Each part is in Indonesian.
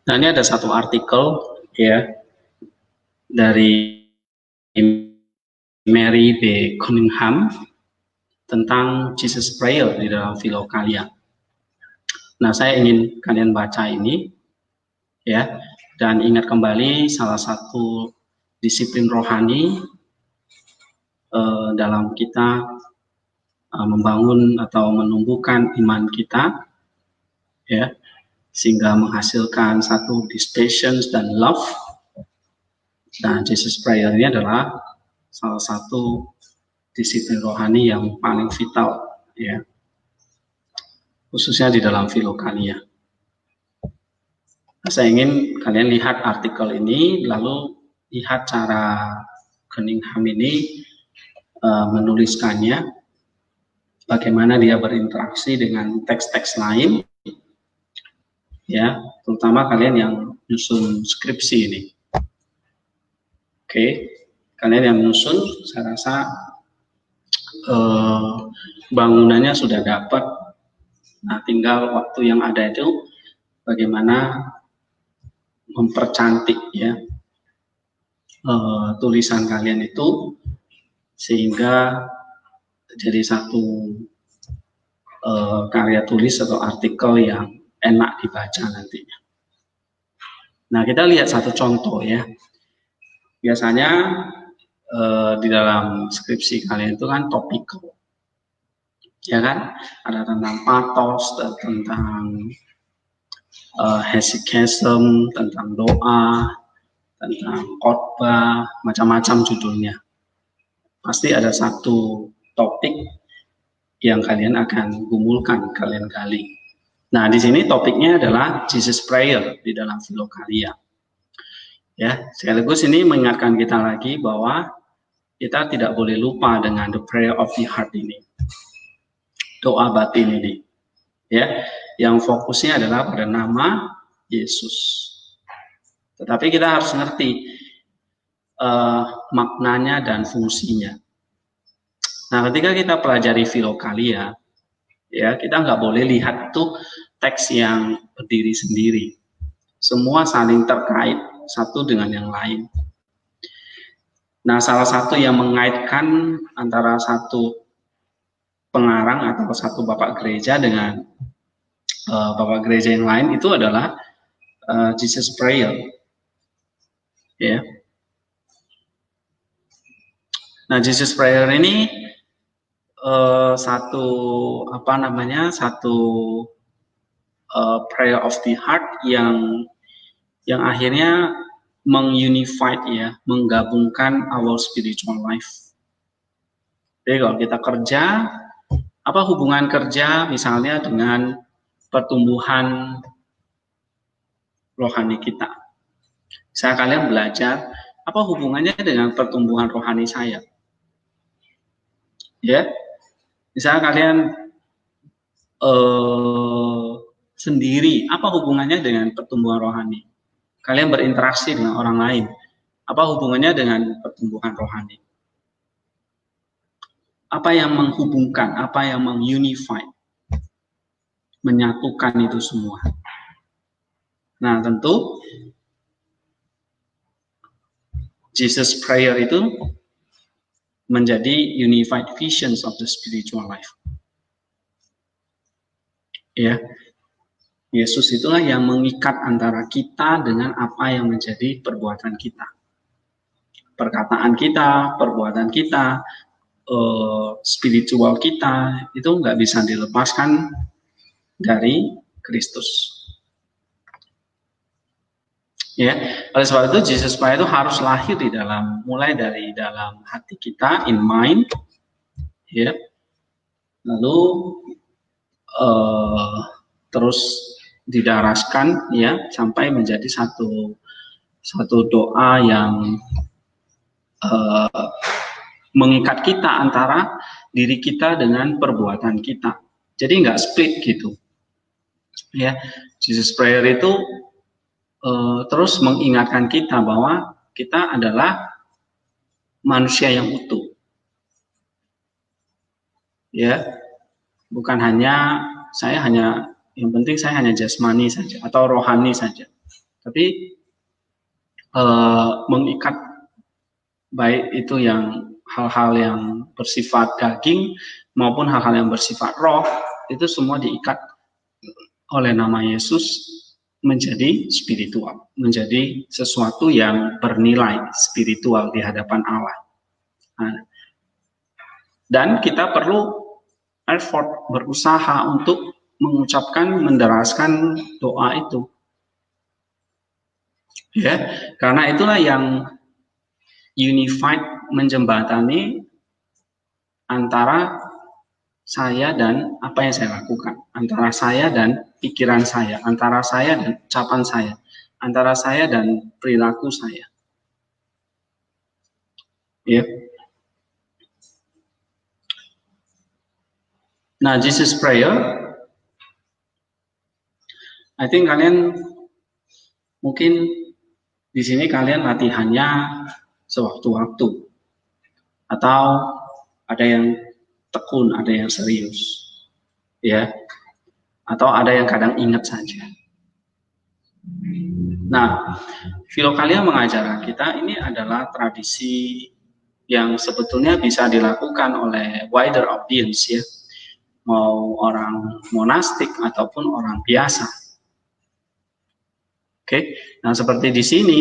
Nah, ini ada satu artikel ya dari Mary B. Cunningham tentang Jesus Prayer di dalam Filokalia. Nah, saya ingin kalian baca ini ya, dan ingat kembali salah satu disiplin rohani dalam kita membangun atau menumbuhkan iman kita ya, sehingga menghasilkan satu dispassion dan love. Dan Jesus Prayer ini adalah salah satu disiplin rohani yang paling vital ya, khususnya di dalam Filokalia. Nah, saya ingin kalian lihat artikel ini, lalu lihat cara Cunningham ini menuliskannya, bagaimana dia berinteraksi dengan teks-teks lain ya, terutama kalian yang nyusun skripsi ini. Oke, kalian yang nyusun, saya rasa bangunannya sudah dapat. Nah, tinggal waktu yang ada itu bagaimana mempercantik ya tulisan kalian itu sehingga jadi satu karya tulis atau artikel yang enak dibaca nantinya. Nah, kita lihat satu contoh ya. Biasanya di dalam skripsi kalian itu kan topikal, ya kan? Ada tentang pathos, tentang hesychasm, tentang doa, tentang khotbah, macam-macam judulnya. Pasti ada satu topik yang kalian akan gumulkan, kalian gali. Nah, di sini topiknya adalah Jesus Prayer di dalam Filokalia. Ya, sekaligus ini mengingatkan kita lagi bahwa kita tidak boleh lupa dengan the prayer of the heart ini, doa batin ini, ya, yang fokusnya adalah pada nama Yesus. Tetapi kita harus ngerti maknanya dan fungsinya. Nah, ketika kita pelajari Filokalia, ya, kita nggak boleh lihat itu teks yang berdiri sendiri. Semua saling terkait satu dengan yang lain. Nah, salah satu yang mengaitkan antara satu pengarang atau satu bapak gereja dengan bapak gereja yang lain itu adalah Jesus Prayer. Ya. Nah, Jesus Prayer ini satu prayer of the heart yang akhirnya mengunified ya, menggabungkan our spiritual life. Jadi kalau kita kerja, apa hubungan kerja misalnya dengan pertumbuhan rohani kita? Saya kalian belajar, apa hubungannya dengan pertumbuhan rohani saya? Ya, misalnya kalian sendiri, apa hubungannya dengan pertumbuhan rohani? Kalian berinteraksi dengan orang lain, apa hubungannya dengan pertumbuhan rohani? Apa yang menghubungkan, apa yang mengunify, menyatukan itu semua? Nah, tentu Jesus Prayer itu menjadi unified visions of the spiritual life. Ya, Yesus itulah yang mengikat antara kita dengan apa yang menjadi perbuatan kita. Perkataan kita, perbuatan kita, spiritual kita, itu nggak bisa dilepaskan dari Kristus. Ya, oleh sebab itu Jesus Prayer itu harus lahir di dalam, mulai dari dalam hati kita, in mind, ya, lalu terus didaraskan ya sampai menjadi satu doa yang mengikat kita antara diri kita dengan perbuatan kita. Jadi nggak split gitu. Ya, Jesus Prayer itu terus mengingatkan kita bahwa kita adalah manusia yang utuh. Ya, bukan hanya yang penting saya hanya jasmani saja atau rohani saja. Tapi mengikat baik itu yang hal-hal yang bersifat daging maupun hal-hal yang bersifat roh, itu semua diikat oleh nama Yesus menjadi spiritual, menjadi sesuatu yang bernilai spiritual di hadapan Allah. Nah, dan kita perlu effort, berusaha untuk mengucapkan, menderaskan doa itu. Ya, karena itulah yang unified, menjembatani antara saya dan apa yang saya lakukan, antara saya dan pikiran saya, antara saya dan ucapan saya, antara saya dan perilaku saya. Ya. Nah, Jesus Prayer, I think kalian mungkin di sini kalian latihannya sewaktu-waktu, atau ada yang tekun, ada yang serius, ya, atau ada yang kadang ingat saja. Nah, Filokalia mengajarkan kita ini adalah tradisi yang sebetulnya bisa dilakukan oleh wider audience, ya, mau orang monastik ataupun orang biasa. Oke, nah seperti di sini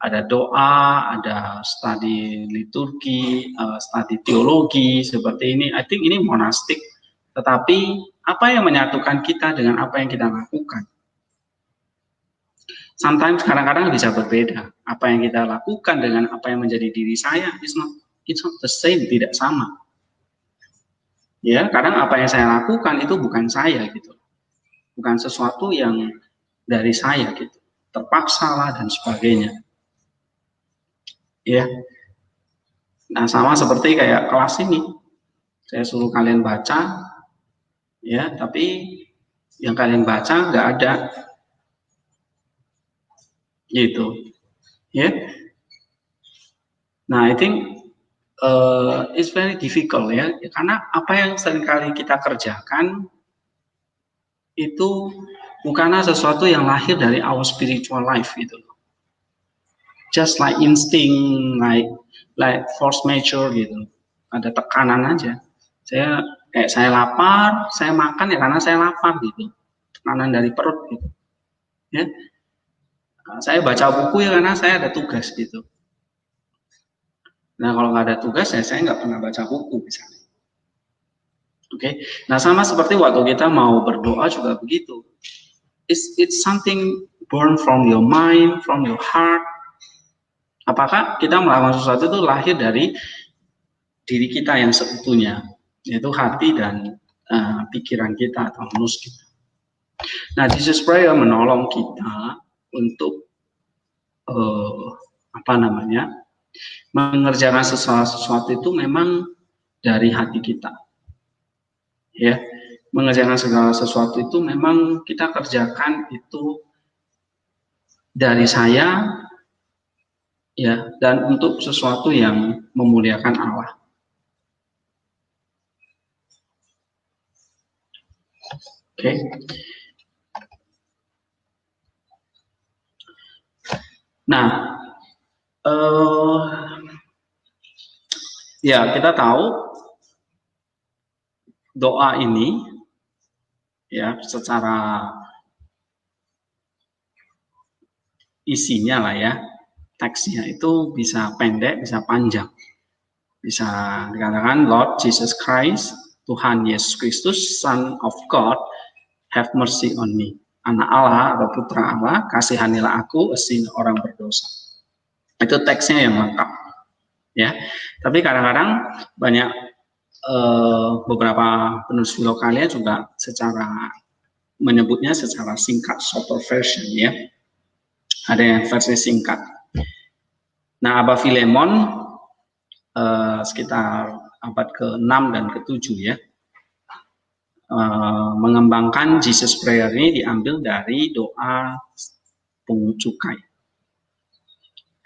ada doa, ada studi liturgi, studi teologi seperti ini. I think ini monastik, tetapi apa yang menyatukan kita dengan apa yang kita lakukan? Sometimes kadang-kadang bisa berbeda. Apa yang kita lakukan dengan apa yang menjadi diri saya, it's not the same, tidak sama. Ya, kadang apa yang saya lakukan itu bukan saya gitu, bukan sesuatu yang dari saya gitu, terpaksa lah dan sebagainya. Ya, nah sama seperti kayak kelas ini, saya suruh kalian baca, ya, tapi yang kalian baca nggak ada, gitu, ya. Nah, I think it's very difficult, ya, karena apa yang seringkali kita kerjakan itu bukanlah sesuatu yang lahir dari our spiritual life gitu. Just like instinct, like force majeure gitu, ada tekanan aja. Saya lapar, saya makan ya karena saya lapar gitu, tekanan dari perut gitu, ya. Saya baca buku ya karena saya ada tugas gitu. Nah kalau nggak ada tugas ya saya nggak pernah baca buku misalnya. Oke, nah sama seperti waktu kita mau berdoa juga begitu. It's something born from your mind, from your heart. Apakah kita melakukan sesuatu itu lahir dari diri kita yang seutuhnya, yaitu hati dan pikiran kita atau nus kita. Nah, Jesus Prayer menolong kita untuk mengerjakan sesuatu itu memang dari hati kita, ya. Mengerjakan segala sesuatu itu memang kita kerjakan itu dari saya, ya, dan untuk sesuatu yang memuliakan Allah. Oke. Nah, ya kita tahu doa ini, ya, secara isinya lah ya, teksnya itu bisa pendek, bisa panjang. Bisa dikatakan Lord Jesus Christ, Tuhan Yesus Kristus, Son of God, have mercy on me. Anak Allah atau putra Allah, kasihanilah aku, a sinner, orang berdosa. Itu teksnya yang lengkap, ya. Tapi kadang-kadang banyak beberapa penulis Filokalia juga menyebutnya secara singkat, shorter version, ya. Ada yang versi singkat. Nah, Abba Filemon sekitar abad ke-6 dan ke-7, ya, mengembangkan Jesus Prayer ini diambil dari doa pungut cukai.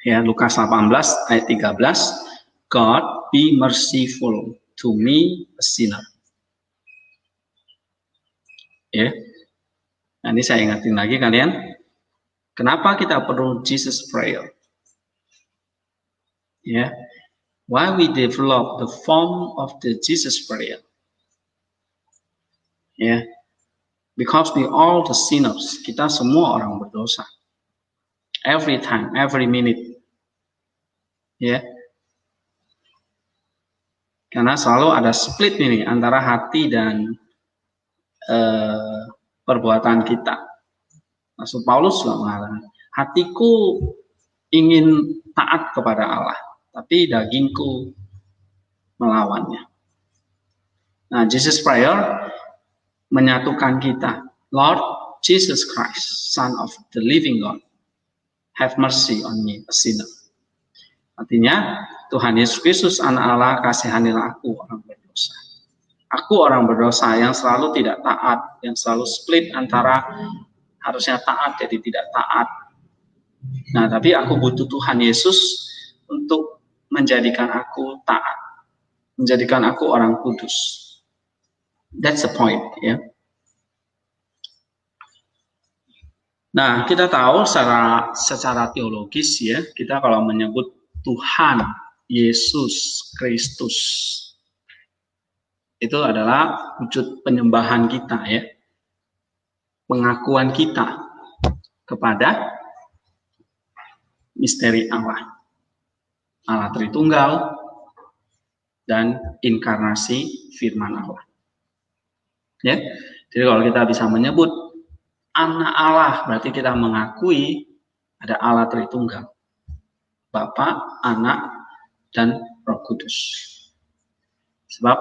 Ya, Lukas 18 ayat 13, God be merciful to me, a sinner. Ya, nanti saya ingatin lagi kalian. Kenapa kita perlu Jesus prayer? Ya, why we develop the form of the Jesus prayer? Ya, because we all the sinners. Kita semua orang berdosa. Every time, every minute. Ya, karena selalu ada split ini antara hati dan perbuatan kita. Rasul Paulus juga mengatakan, hatiku ingin taat kepada Allah, tapi dagingku melawannya. Nah, Jesus prayer menyatukan kita. Lord Jesus Christ, Son of the living God, have mercy on me, a sinner. Artinya, Tuhan Yesus Kristus, Anak Allah, kasihanilah aku, orang berdosa. Aku orang berdosa yang selalu tidak taat, yang selalu split antara harusnya taat jadi tidak taat. Nah, tapi aku butuh Tuhan Yesus untuk menjadikan aku taat, menjadikan aku orang kudus. That's the point, ya. Nah, kita tahu secara teologis, ya, kita kalau menyebut Tuhan Yesus Kristus, itu adalah wujud penyembahan kita, ya, pengakuan kita kepada misteri Allah, Allah Tritunggal dan inkarnasi firman Allah. Ya, jadi kalau kita bisa menyebut Anak Allah, berarti kita mengakui ada Allah Tritunggal, Bapa, Anak, dan Roh Kudus. Sebab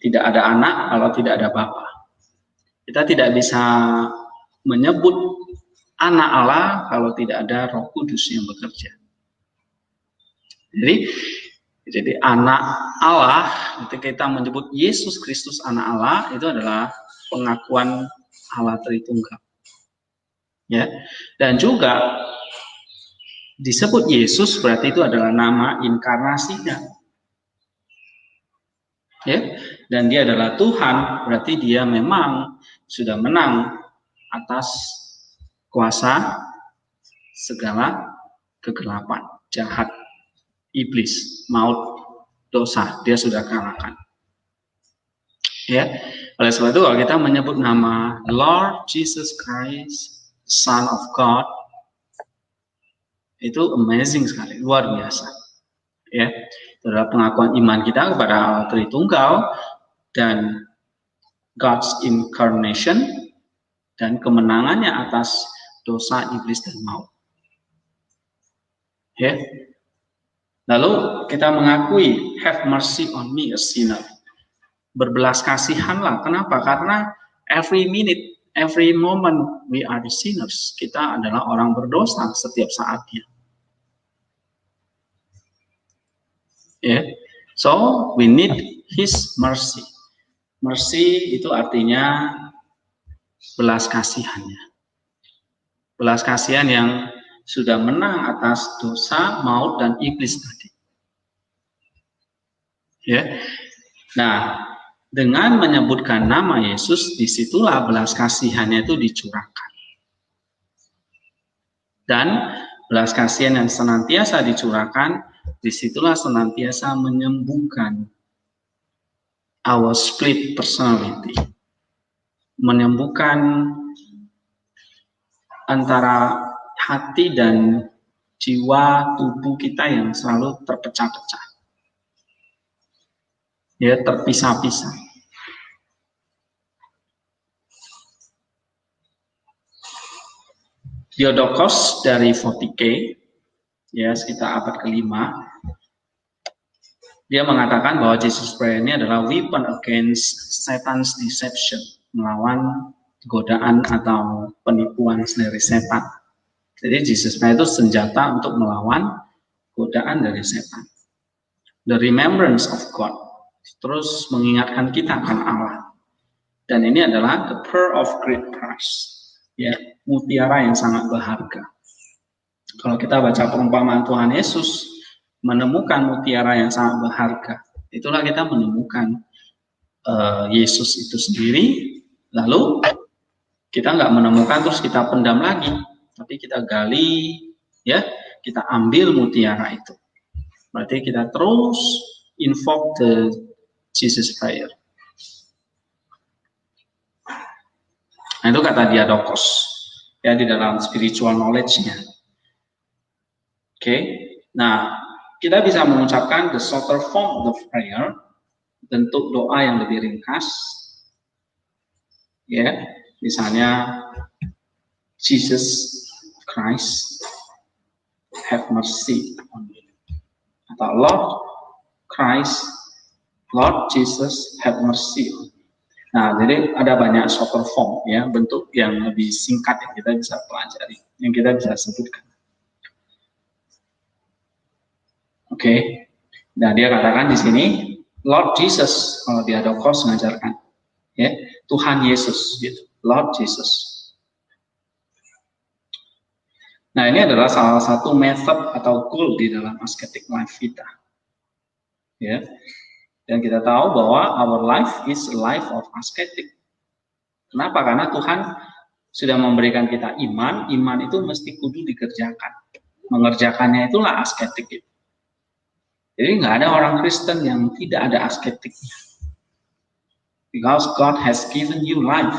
tidak ada anak kalau tidak ada Bapa. Kita tidak bisa menyebut Anak Allah kalau tidak ada Roh Kudus yang bekerja. Jadi Anak Allah, ketika kita menyebut Yesus Kristus Anak Allah, itu adalah pengakuan Allah Tritunggal. Ya, dan juga disebut Yesus berarti itu adalah nama inkarnasinya. Ya, dan dia adalah Tuhan, berarti dia memang sudah menang atas kuasa segala kegelapan, jahat, iblis, maut, dosa, dia sudah kalahkan. Ya, oleh sebab itu kalau kita menyebut nama Lord Jesus Christ, Son of God, itu amazing sekali, luar biasa. Ya, itu adalah pengakuan iman kita kepada Allah Tritunggal dan God's incarnation dan kemenangannya atas dosa, iblis, dan maut. Ya, lalu kita mengakui have mercy on me, a sinner. Berbelas kasihanlah. Kenapa? Karena every minute, every moment we are the sinners. Kita adalah orang berdosa setiap saatnya. Yeah. So we need His mercy. Mercy itu artinya belas kasihannya. Belas kasihan yang sudah menang atas dosa, maut, dan iblis tadi. Ya. Yeah. Nah, dengan menyebutkan nama Yesus, disitulah belas kasihannya itu dicurahkan. Dan belas kasihan yang senantiasa dicurahkan, disitulah senantiasa menyembuhkan our split personality. Menyembuhkan antara hati dan jiwa tubuh kita yang selalu terpecah-pecah. Ya, terpisah-pisah. Diodokos dari Fotike, ya sekitar abad ke-5, dia mengatakan bahwa Jesus Prayer ini adalah weapon against Satan's deception, melawan godaan atau penipuan dari setan. Jadi Jesus Prayer itu senjata untuk melawan godaan dari setan. The remembrance of God, terus mengingatkan kita akan Allah. Dan ini adalah the pearl of great price, ya, mutiara yang sangat berharga. Kalau kita baca perumpamaan Tuhan Yesus, menemukan mutiara yang sangat berharga, itulah kita menemukan Yesus itu sendiri. Lalu Kita nggak menemukan terus kita pendam lagi, tapi kita gali, ya, kita ambil mutiara itu. Berarti kita terus invoke the Jesus prayer. Nah, itu kata Diadokos, ya, di dalam spiritual knowledge-nya. Oke, nah kita bisa mengucapkan the shorter form of the prayer, bentuk doa yang lebih ringkas, ya, misalnya Jesus Christ have mercy on me, atau Lord Jesus have mercy on me. Nah, jadi ada banyak shorter form, ya, bentuk yang lebih singkat yang kita bisa pelajari, yang kita bisa sebutkan. Oke. Nah, dia katakan di sini Lord Jesus, kalau dia Diadokos mengajarkan, ya, Tuhan Yesus, gitu. Lord Jesus. Nah, ini adalah salah satu method atau goal di dalam ascetic life kita, ya. Dan kita tahu bahwa our life is a life of ascetic. Kenapa? Karena Tuhan sudah memberikan kita iman. Iman itu mesti kudu dikerjakan. Mengerjakannya itulah ascetic itu. Jadi nggak ada orang Kristen yang tidak ada asketiknya. Because God has given you life,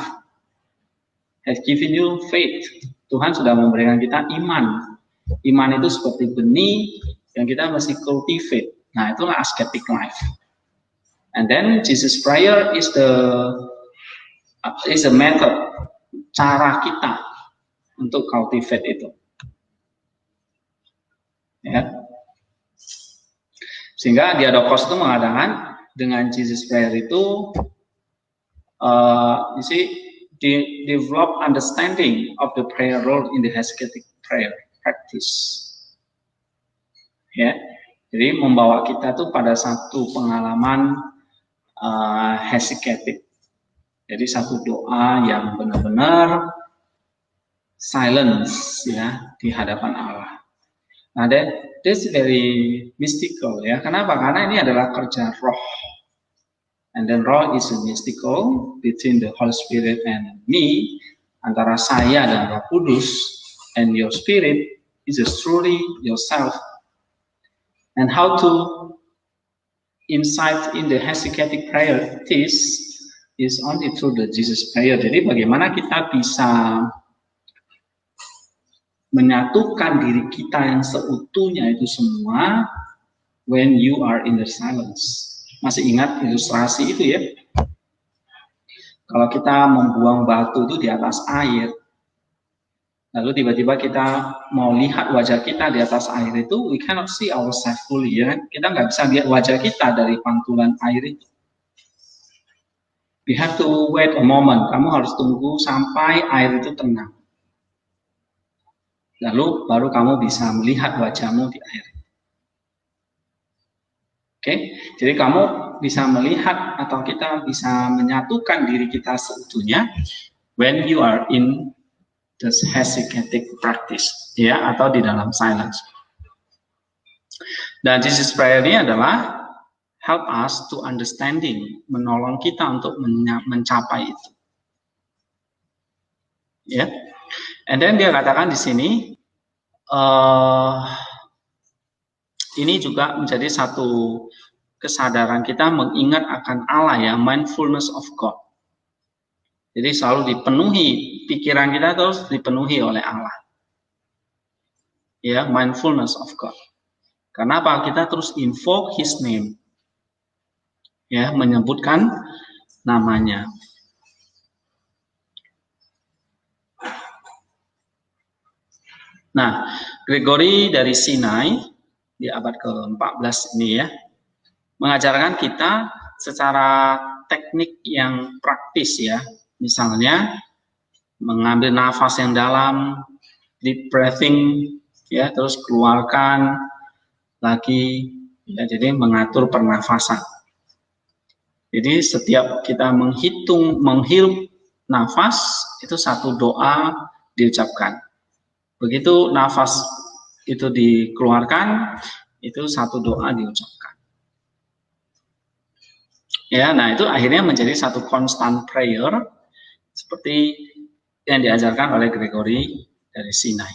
has given you faith. Tuhan sudah memberikan kita iman. Iman itu seperti benih yang kita mesti cultivate. Nah, itulah ascetic life. And then Jesus prayer is the method, cara kita untuk cultivate itu. Ya. Sehingga Diadokos itu mengatakan dengan Jesus prayer itu you see, develop understanding of the prayer role in the ascetic prayer practice. Ya, jadi membawa kita tuh pada satu pengalaman ascetic. Jadi satu doa yang benar-benar silence, ya, di hadapan Allah. Nah, that's very mystical, ya. Kenapa? Karena ini adalah kerja roh. And then roh is a mystical between the Holy Spirit and me, antara saya dan Roh Kudus, and your spirit is truly yourself. And how to insight in the ascetic prayer is only through the Jesus prayer. Jadi bagaimana kita bisa menyatukan diri kita yang seutuhnya itu semua when you are in the silence. Masih ingat ilustrasi itu, ya? Kalau kita membuang batu itu di atas air, lalu tiba-tiba kita mau lihat wajah kita di atas air itu, we cannot see ourselves fully, ya. Kita nggak bisa lihat wajah kita dari pantulan air itu. We have to wait a moment. Kamu harus tunggu sampai air itu tenang. Lalu baru kamu bisa melihat wajahmu di air. Oke, jadi kamu bisa melihat atau kita bisa menyatukan diri kita seutuhnya when you are in the ascetic practice, ya, atau di dalam silence. Dan Jesus prayer ini adalah help us to understanding, menolong kita untuk mencapai itu. Ya, and then dia katakan di sini, ini juga menjadi satu kesadaran kita mengingat akan Allah, ya, mindfulness of God. Jadi selalu dipenuhi, pikiran kita terus dipenuhi oleh Allah. Ya, mindfulness of God. Kenapa? Kita terus invoke His name. Ya, menyebutkan namanya. Nah, Gregory dari Sinai di abad ke-14 ini, ya, mengajarkan kita secara teknik yang praktis, ya. Misalnya mengambil nafas yang dalam, deep breathing, ya, terus keluarkan lagi, ya, jadi mengatur pernafasan. Jadi setiap kita menghirup nafas, itu satu doa diucapkan. Begitu nafas itu dikeluarkan, itu satu doa diucapkan. Ya, nah itu akhirnya menjadi satu constant prayer, seperti yang diajarkan oleh Gregory dari Sinai.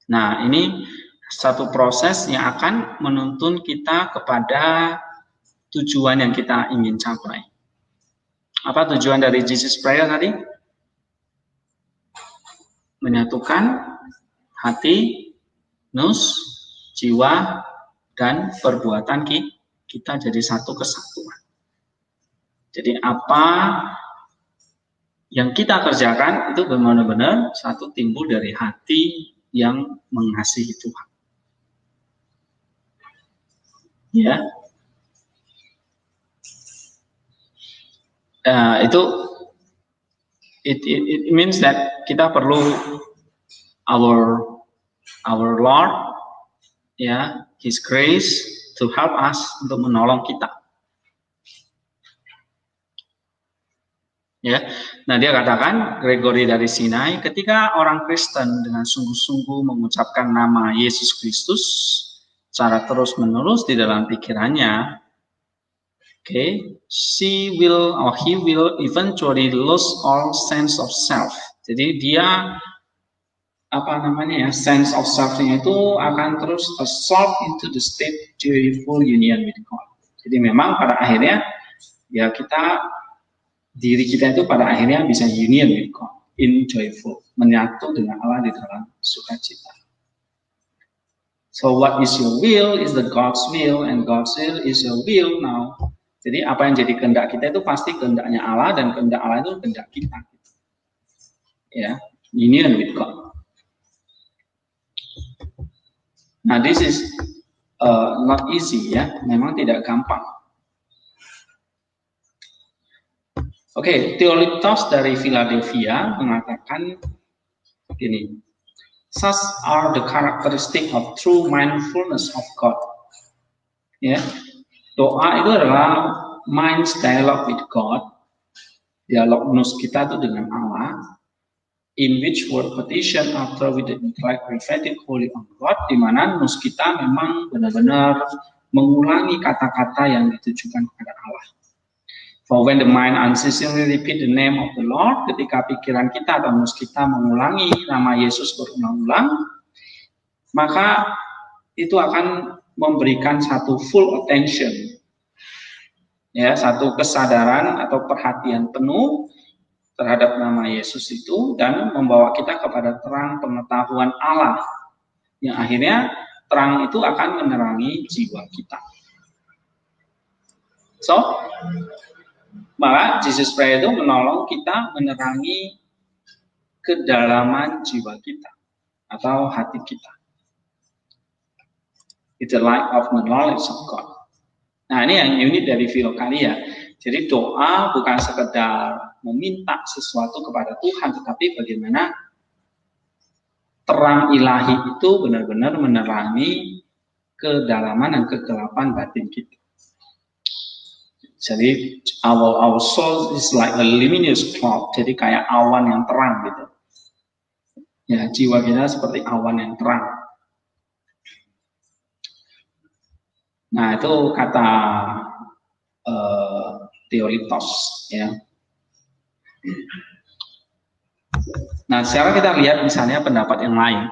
Nah, ini satu proses yang akan menuntun kita kepada tujuan yang kita ingin capai. Apa tujuan dari Jesus Prayer tadi? Menyatukan hati, nus, jiwa, dan perbuatan kita jadi satu kesatuan. Jadi apa yang kita kerjakan itu benar-benar satu timbul dari hati yang mengasihi Tuhan. Ya, itu it means that kita perlu our Lord, ya, His grace to help us, untuk menolong kita. Ya, nah dia katakan, Gregory dari Sinai, ketika orang Kristen dengan sungguh-sungguh mengucapkan nama Yesus Kristus secara terus-menerus di dalam pikirannya, he will eventually lose all sense of self. Jadi dia sense of self-nya itu akan terus absorb into the state joyful union with God. Jadi memang pada akhirnya ya diri kita itu pada akhirnya bisa union with God, in joyful, menyatu dengan Allah di dalam sukacita. So what is your will is the God's will, and God's will is your will now. Jadi apa yang jadi kehendak kita itu pasti kehendaknya Allah, dan kehendak Allah itu kehendak kita. Ya, union with God. Nah, this is not easy, ya, memang tidak gampang. Oke, Theolytos dari Philadelphia mengatakan gini, such are the characteristic of true mindfulness of God. Ya, doa itu adalah mind's dialogue with God, dialog nus kita itu dengan Allah, in which word petition after with the intellect reflected wholly on God, di mana nus kita memang benar-benar mengulangi kata-kata yang ditujukan kepada Allah. For when the mind unceasingly repeat the name of the Lord, ketika pikiran kita atau nus kita mengulangi nama Yesus berulang-ulang, maka itu akan memberikan satu full attention, ya, satu kesadaran atau perhatian penuh terhadap nama Yesus itu, dan membawa kita kepada terang pengetahuan Allah, yang akhirnya terang itu akan menerangi jiwa kita. So, maka Jesus Prayer itu menolong kita menerangi kedalaman jiwa kita atau hati kita. It's the light of the knowledge of God. Nah, ini yang unik dari Philokalia. Jadi doa bukan sekedar meminta sesuatu kepada Tuhan, tetapi bagaimana terang ilahi itu benar-benar menerangi kedalaman dan kegelapan batin kita. Jadi our soul is like a luminous cloud, jadi kayak awan yang terang gitu. Ya, jiwa kita seperti awan yang terang. Nah, itu kata Theolytos, ya. Nah, sekarang kita lihat misalnya pendapat yang lain.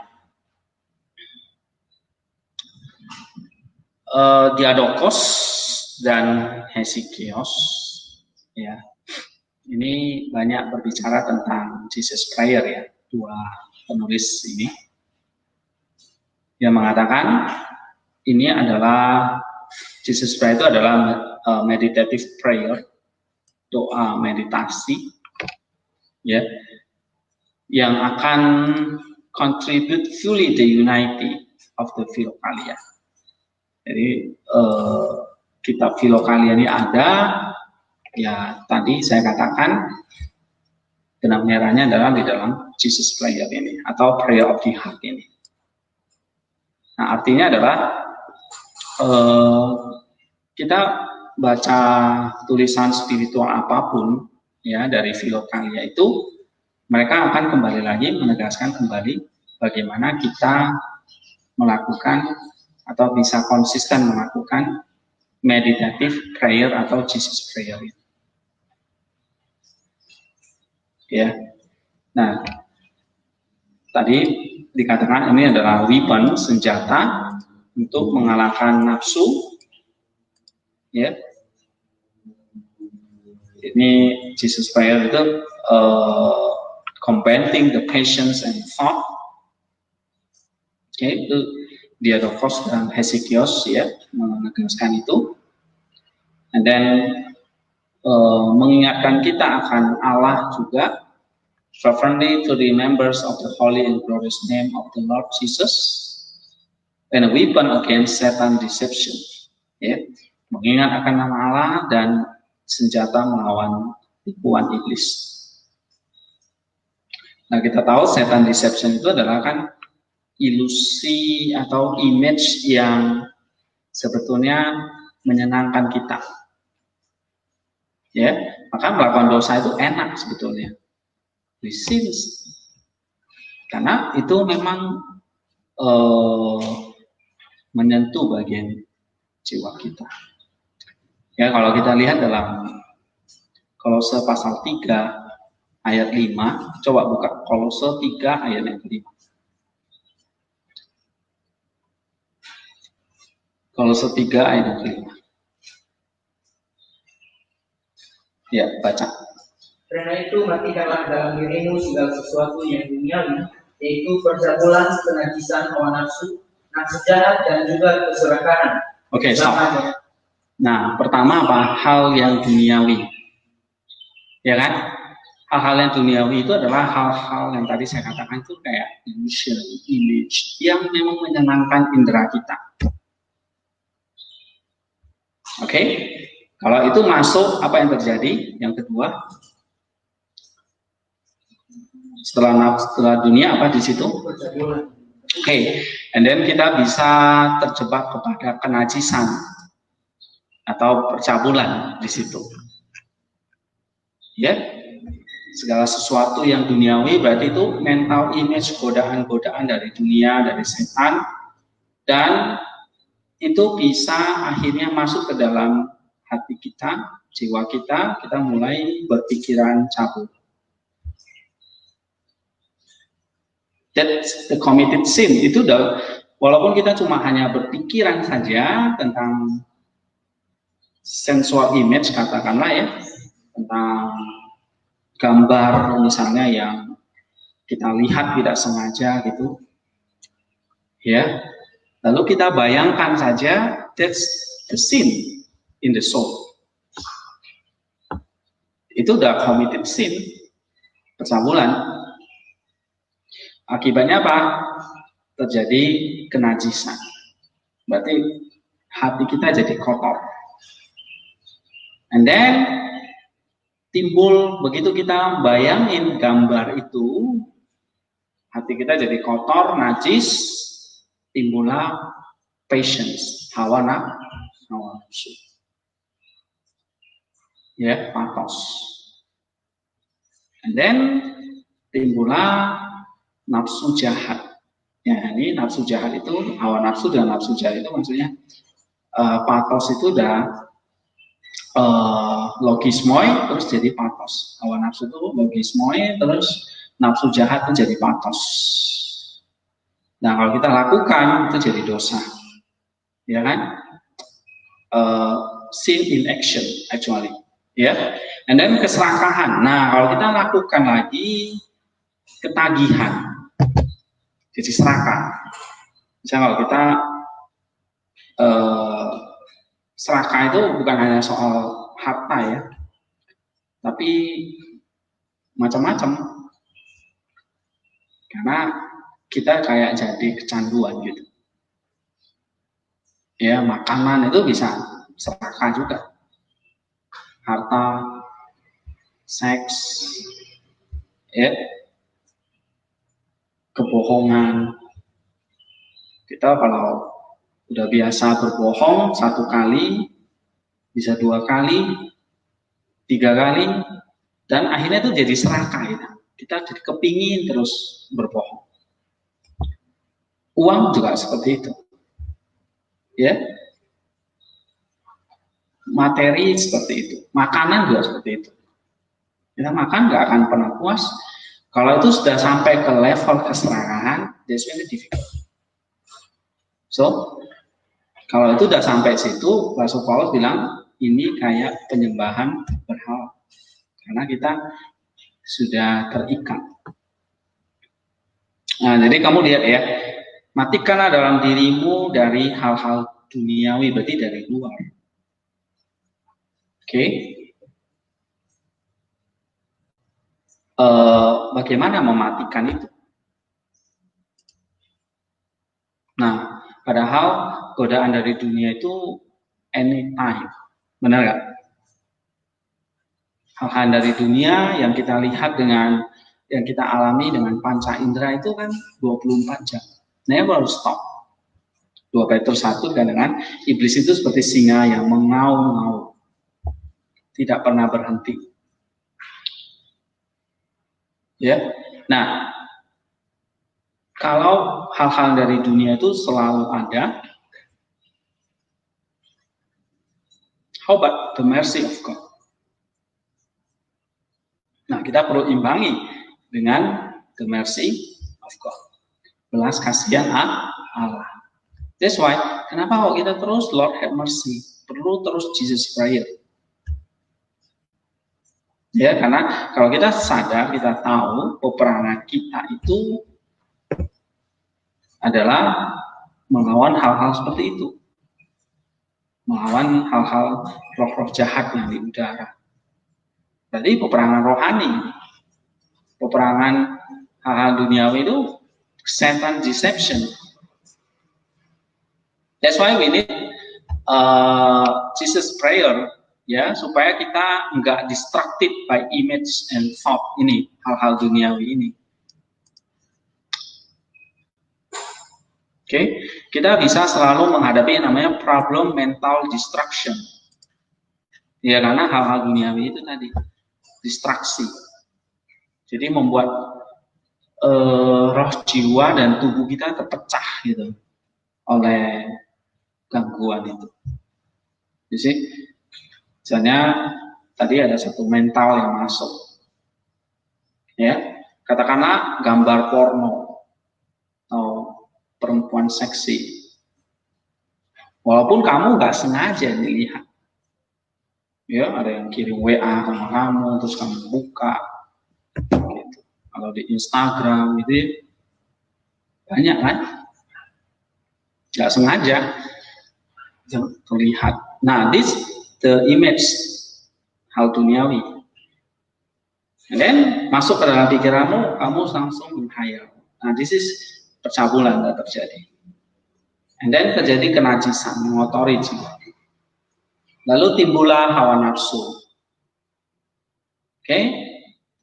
Diadokos dan Hesychios, ya, ini banyak berbicara tentang Jesus Prayer, ya, dua penulis ini yang mengatakan ini adalah Jesus Prayer itu adalah meditative prayer, doa meditasi, ya, yang akan contribute fully the unity of the Philokalia. Jadi kitab Philokalia ini ada, ya, tadi saya katakan benang merahnya adalah di dalam Jesus Prayer ini atau Prayer of the Heart ini. Nah, artinya adalah kita baca tulisan spiritual apapun, ya, dari Philokalia itu, mereka akan kembali lagi menegaskan kembali bagaimana kita melakukan atau bisa konsisten melakukan meditative prayer atau Jesus Prayer. Ya. Nah, tadi dikatakan ini adalah weapon, senjata untuk mengalahkan nafsu. Ya, ini Jesus prayer itu combating the passions and thought. Oke, itu Diadochos dan Hesychios ya menegaskan itu. And then mengingatkan kita akan Allah juga, fervently to the members of the holy and glorious name of the Lord Jesus, and a weapon against Satan deception. Ya, mengingat akan nama Allah dan senjata melawan tipuan iblis. Nah, kita tahu Satan deception itu adalah kan ilusi atau image yang sebetulnya menyenangkan kita. Ya, maka melakukan dosa itu enak sebetulnya. Sins. Karena itu memang menyentuh bagian jiwa kita. Ya, kalau kita lihat dalam Kolose pasal 3 ayat 5, coba buka Kolose 3 ayat yang kelima. Kolose 3 ayat yang kelima. Ya, baca. Karena itu matikanlah dalam dirimu segala sesuatu yang duniawi, yaitu percabulan, kenajisan, hawa nafsu, nafsu jahat, dan juga keserakahan. Oke, stop. Nah, pertama apa? Hal yang duniawi. Ya kan? Hal-hal yang duniawi itu adalah hal-hal yang tadi saya katakan itu kayak illusion, image yang memang menyenangkan indera kita. Oke? Kalau itu masuk, apa yang terjadi? Yang kedua, setelah dunia apa di situ? Oke, and then kita bisa terjebak kepada kenajisan atau percabulan di situ. Ya, segala sesuatu yang duniawi berarti itu mental image, godaan-godaan dari dunia, dari setan, dan itu bisa akhirnya masuk ke dalam hati kita, jiwa kita mulai berpikiran cabul. That's the committed sin. Itu udah, walaupun kita cuma hanya berpikiran saja tentang sensual image, katakanlah ya, tentang gambar misalnya yang kita lihat tidak sengaja gitu, ya. Lalu kita bayangkan saja, that's the sin in the soul. Itu udah committed sin, percabulan. Akibatnya apa? Terjadi kenajisan. Berarti hati kita jadi kotor. And then timbul, begitu kita bayangin gambar itu, hati kita jadi kotor, najis, timbullah passions, hawa nafsu. Ya, patos. And then timbullah nafsu jahat. Ya, ini nafsu jahat itu, hawa nafsu dan nafsu jahat itu maksudnya patos itu udah logismoi terus jadi patos. Hawa nafsu itu logismoi terus nafsu jahat itu jadi patos. Nah, kalau kita lakukan itu jadi dosa. Ya kan? Sin in action actually. Ya. And then keserakahan. Nah, kalau kita lakukan lagi ketagihan. Jadi serakah. Misalnya kalau kita serakah itu bukan hanya soal harta ya, tapi macam-macam. Karena kita kayak jadi kecanduan gitu. Ya, makanan itu bisa serakah juga. Harta, seks, ya, kebohongan. Kita kalau udah biasa berbohong 1 kali, bisa 2 kali, 3 kali, dan akhirnya itu jadi serakah. Ya. Kita jadi kepingin terus berbohong. Uang juga seperti itu. Ya, materi seperti itu, makanan juga seperti itu. Kita makan nggak akan pernah puas, Kalau itu sudah sampai ke level keserakahan, that's very difficult. So, kalau itu sudah sampai situ, Rasul Paulus bilang ini kayak penyembahan berhala, karena kita sudah terikat. Nah, jadi kamu lihat ya, matikanlah dalam dirimu dari hal-hal duniawi, berarti dari luar. Oke. Bagaimana mematikan itu? Nah, padahal godaan dari dunia itu anytime, benar nggak? Hal-hal dari dunia yang kita lihat dengan, yang kita alami dengan panca indera itu kan 24 jam. Never stop. 2 Petrus 1 dengan iblis itu seperti singa yang mengaum-ngaum, tidak pernah berhenti. Ya, nah, kalau hal-hal dari dunia itu selalu ada, how about the mercy of God? Nah, kita perlu imbangi dengan the mercy of God, belas kasihan Allah. That's why, kenapa kalau kita terus Lord have mercy, perlu terus Jesus prayer. Ya, karena kalau kita sadar, kita tahu peperangan kita itu adalah melawan hal-hal seperti itu, melawan hal-hal roh-roh jahat yang di udara. Jadi peperangan rohani, peperangan hal-hal duniawi itu Satan deception. That's why we need Jesus prayer, ya, supaya kita nggak distracted by image and thought ini, hal-hal duniawi ini. Oke, kita bisa selalu menghadapi yang namanya problem mental distraction. Ya, karena hal-hal duniawi itu tadi distraksi. Jadi membuat roh, jiwa, dan tubuh kita terpecah gitu oleh gangguan itu. Jadi, misalnya tadi ada satu mental yang masuk, ya, katakanlah gambar porno atau perempuan seksi, walaupun kamu nggak sengaja dilihat, ya, ada yang kirim WA sama kamu, terus kamu buka, gitu. Kalau di Instagram itu banyak kan, nggak sengaja terlihat. Nah, this the image hal duniawi, and then masuk ke dalam pikiranmu, kamu langsung menghayal. Nah, this is percabulan yang terjadi, and then terjadi kenajisan, mengotori jiwa. Lalu timbullah hawa nafsu. Oke,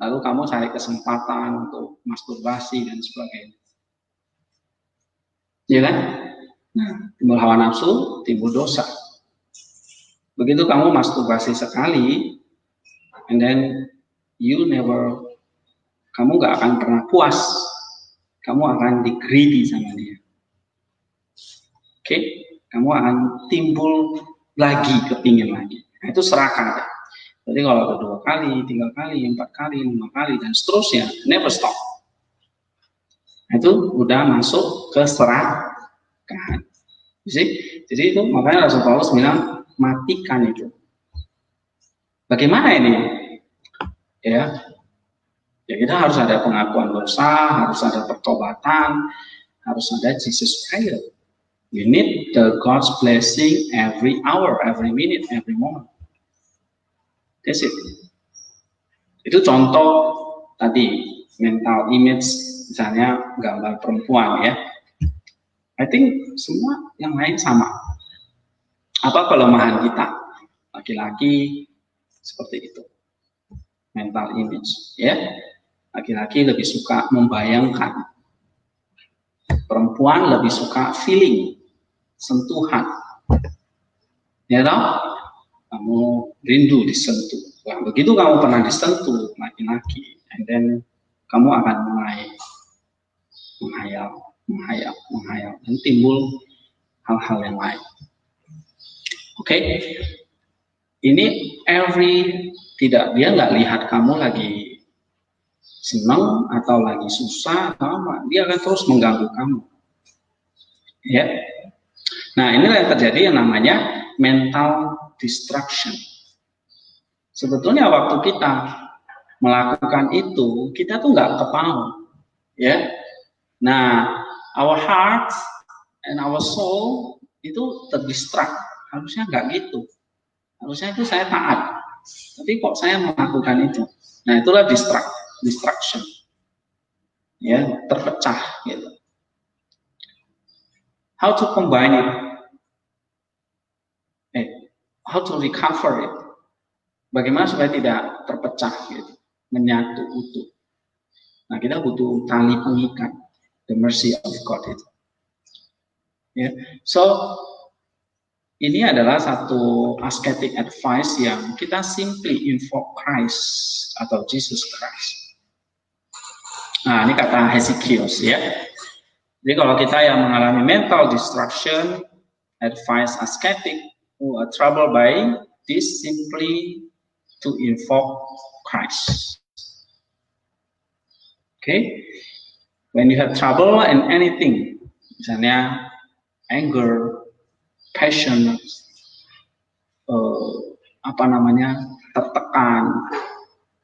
lalu kamu cari kesempatan untuk masturbasi dan sebagainya, ya kan? Nah, timbul hawa nafsu, timbul dosa. Begitu kamu masturbasi sekali, and then kamu nggak akan pernah puas, kamu akan di-greedy sama dia. Oke, kamu akan timbul lagi, kepingin lagi. Nah, itu serakah. Jadi kalau kedua kali, 3 kali, 4 kali, 5 kali, dan seterusnya, never stop. Nah, itu udah masuk ke serakahan. Jadi itu makanya Rasul Paulus bilang matikan itu. Bagaimana ini? Ya kita harus ada pengakuan dosa, harus ada pertobatan, harus ada Jesus prayer. We need the God's blessing every hour, every minute, every moment. That's it. Itu contoh tadi mental image, misalnya gambar perempuan, ya. I think semua yang lain sama. Apa kelemahan kita? Laki-laki seperti itu. Mental image, ya. Laki-laki lebih suka membayangkan. Perempuan lebih suka feeling, sentuhan. Ya toh? Kamu rindu disentuh. Nah, begitu kamu pernah disentuh laki-laki, and then kamu akan mulai menghayal, dan timbul hal-hal yang lain. Oke, ini dia nggak lihat kamu lagi senang atau lagi susah atau apa, dia akan terus mengganggu kamu. Ya. Nah, inilah yang terjadi yang namanya mental distraction. Sebetulnya waktu kita melakukan itu, kita tuh nggak kepau, ya. Nah, our heart and our soul itu terdistract. Harusnya nggak gitu. Harusnya itu saya taat. Tapi kok saya melakukan itu? Nah, itulah distraction. Ya, terpecah gitu. How to combine it? How to recover it? Bagaimana supaya tidak terpecah gitu, menyatu utuh. Nah, kita butuh tali pengikat, the mercy of God itu. Ya, so ini adalah satu ascetic advice yang kita simply invoke Christ atau Jesus Christ. Nah, ini kata Hezekios ya. Jadi kalau kita yang mengalami mental distraction, advice ascetic who are troubled by this, simply to invoke Christ. Okay, when you have trouble in anything, misalnya anger, passion, tertekan,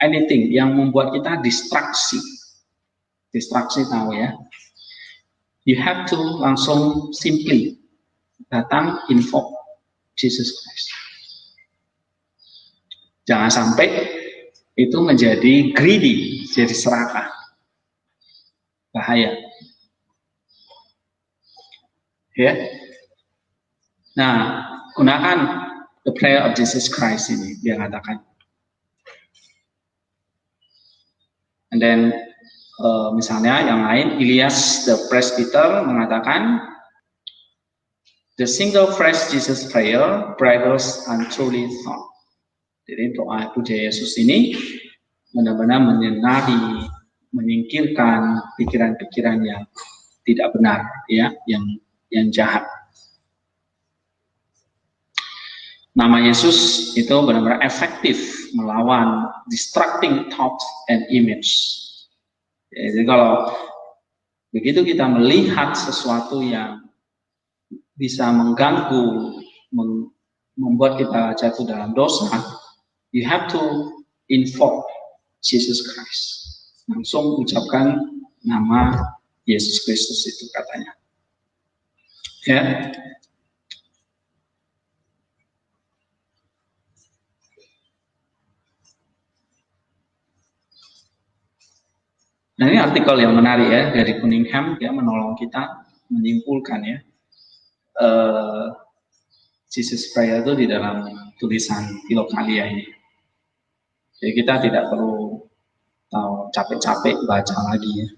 anything yang membuat kita distraksi tahu ya, you have to langsung simply datang invoke Jesus Christ. Jangan sampai itu menjadi greedy, jadi serakah, bahaya. Ya. Nah, gunakan the prayer of Jesus Christ ini, dia katakan. And then misalnya yang lain, Elias the presbyter mengatakan, the single phrase Jesus prayer bridles untruly thought. Jadi doa puja Yesus ini benar-benar menyenari, menyingkirkan pikiran-pikiran yang tidak benar, ya, yang jahat. Nama Yesus itu benar-benar efektif melawan distracting thought and image. Jadi kalau begitu kita melihat sesuatu yang bisa mengganggu, membuat kita jatuh dalam dosa, you have to invoke Jesus Christ. Langsung ucapkan nama Yesus Kristus itu katanya. Ya. Nah, ini artikel yang menarik ya dari Cunningham, dia menolong kita menyimpulkan ya Jesus Prayer itu di dalam tulisan Philokalia ini. Jadi kita tidak perlu tahu capek-capek baca lagi ya,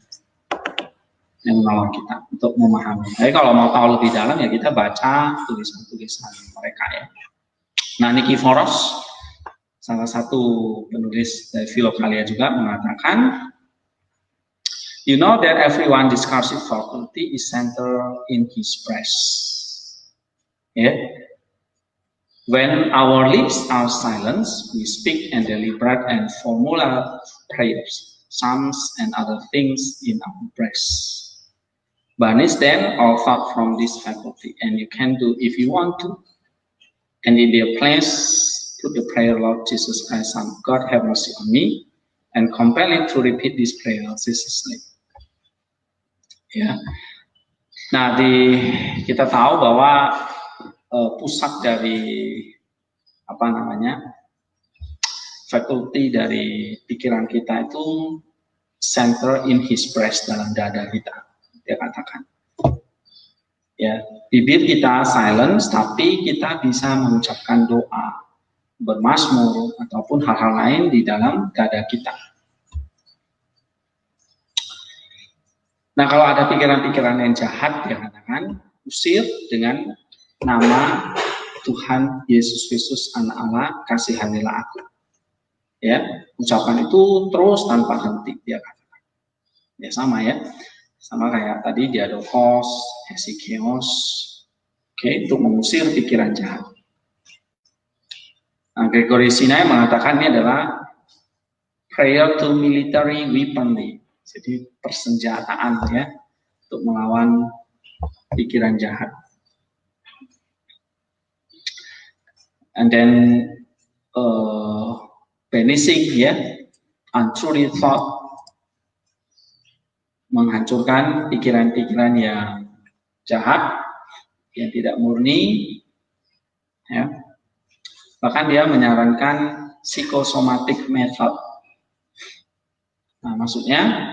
yang menolong kita untuk memahami. Tapi kalau mau tahu lebih dalam ya kita baca tulisan-tulisan mereka ya. Nah, Nikiforos, salah satu penulis dari Philokalia juga mengatakan, you know that everyone discursive faculty is centered in his breast. Yeah. When our lips are silenced, we speak and deliberate and formula prayers, psalms and other things in our breast. Banish then all thought from this faculty, and you can do if you want to. And in their place, put the prayer, Lord Jesus Christ, Son of God, have mercy on me, and compel it to repeat this prayer, Jesus' name. Ya. Nah, kita tahu bahwa pusat dari fakulti dari pikiran kita itu center in his breast, dalam dada kita, dia katakan. Ya, bibir kita silence, tapi kita bisa mengucapkan doa, bermazmur ataupun hal-hal lain di dalam dada kita. Nah, kalau ada pikiran-pikiran yang jahat, dia katakan, usir dengan nama Tuhan Yesus Kristus Anak Allah, kasihanilah aku. Ya, ucapan itu terus tanpa henti, dia katakan. Ya, sama ya. Sama kayak tadi Diadokos, Hezekios. Oke, untuk mengusir pikiran jahat. Nah, Gregory Sinai mengatakan ini adalah prayer to military weaponry. Jadi persenjataan ya untuk melawan pikiran jahat. And then banishing ya, untrue thought, menghancurkan pikiran-pikiran yang jahat, yang tidak murni, ya. Bahkan dia menyarankan psychosomatic method. Nah, maksudnya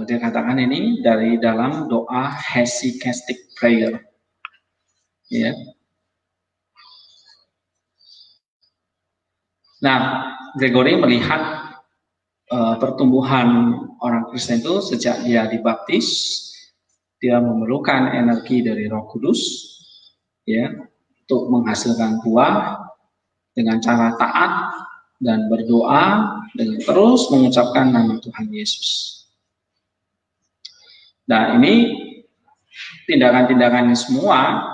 dia katakan ini dari dalam doa hesychastic prayer, ya. Nah, Gregory melihat pertumbuhan orang Kristen itu sejak dia dibaptis, dia memerlukan energi dari Roh Kudus, ya, untuk menghasilkan buah dengan cara taat dan berdoa dengan terus mengucapkan nama Tuhan Yesus. Nah, ini tindakan-tindakan ini semua,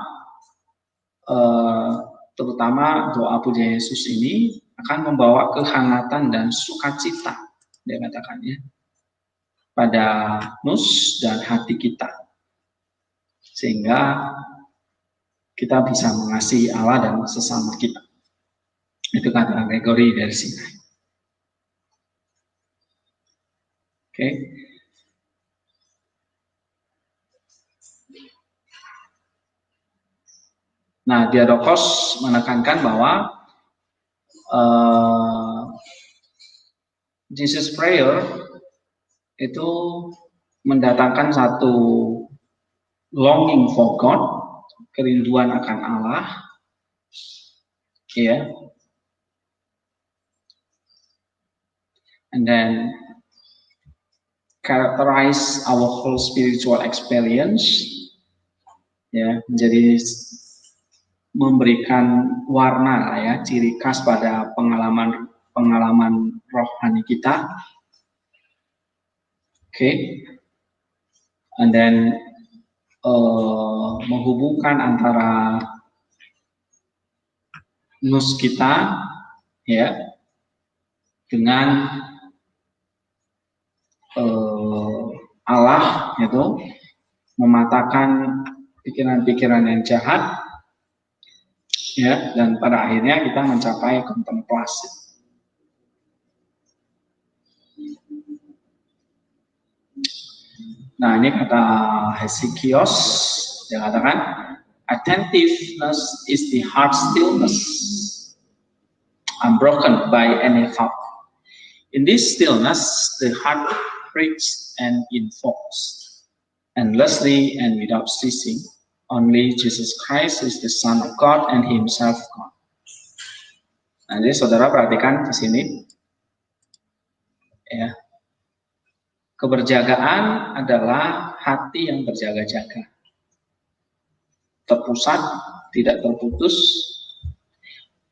terutama doa puja Yesus ini akan membawa kehangatan dan sukacita, dia katakannya, pada nus dan hati kita, sehingga kita bisa mengasihi Allah dan sesama kita. Itu kata Gregory dari sini. Oke. Nah, Diadokos menekankan bahwa Jesus Prayer itu mendatangkan satu longing for God, kerinduan akan Allah, ya. And then characterize our whole spiritual experience, ya, menjadi memberikan warna, ya, ciri khas pada pengalaman rohani kita. Okay. And then menghubungkan antara nus kita, ya, dengan Allah, itu mematahkan pikiran-pikiran yang jahat, ya, dan pada akhirnya kita mencapai kontemplasi. Nah, ini kata Hesychios, dia katakan attentiveness is the heart stillness unbroken by any thought. In this stillness the heart prays and invokes endlessly and without ceasing only Jesus Christ is the Son of God and Himself God. Nah, jadi saudara perhatikan di sini, ya. Keberjagaan adalah hati yang berjaga-jaga, terpusat, tidak terputus,